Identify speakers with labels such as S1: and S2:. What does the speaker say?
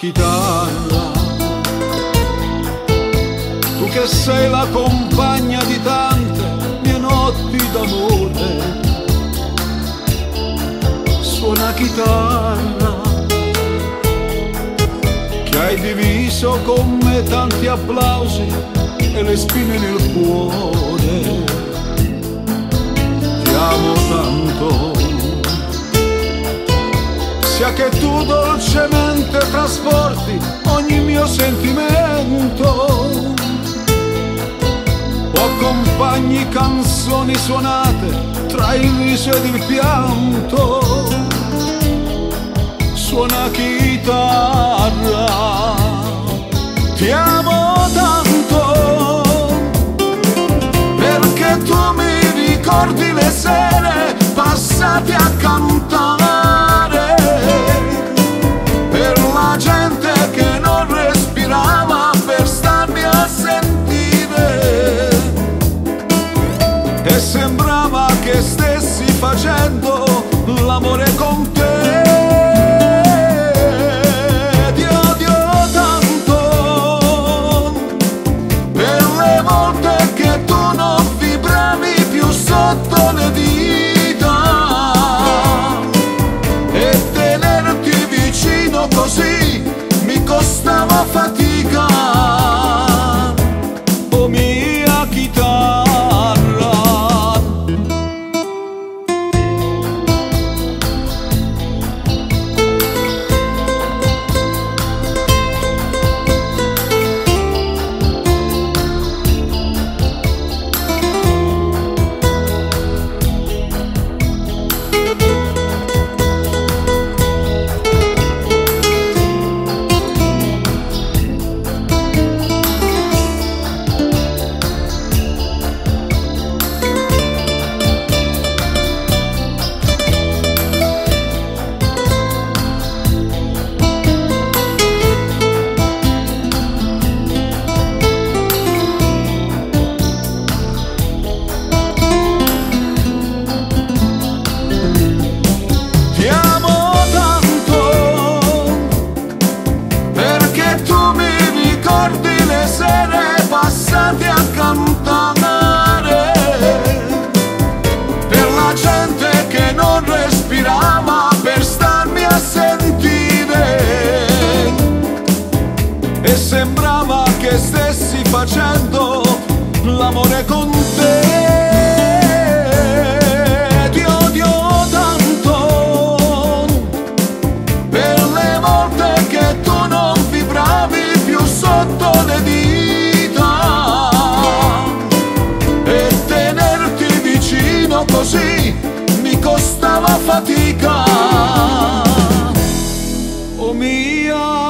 S1: chitarra, tu che sei la compagna di tante mie notti d'amore. Suona chitarra, che hai diviso con me tanti applausi e le spine nel cuore. Ti amo tanto, sia che tu dolcemente trasporti ogni mio sentimento, o accompagni canzoni suonate tra il riso ed il pianto. Suona chitarra, ti amo tanto, perché tu mi ricordi le sere passate a cantare per la gente che non respirava per starmi a sentire, e sembrava che stessi facendo l'amore con te. Ti odio tanto per le volte che tu non vibravi più sotto le dita, e tenerti vicino così mi costava fatica. Oh mia chitarra, passate a cantare per la gente che non respirava per starmi a sentire, e sembrava che stessi facendo l'amore con te. Ti odio tanto per le volte che tu non vibravi più sotto le dita, così mi costava fatica. Oh mia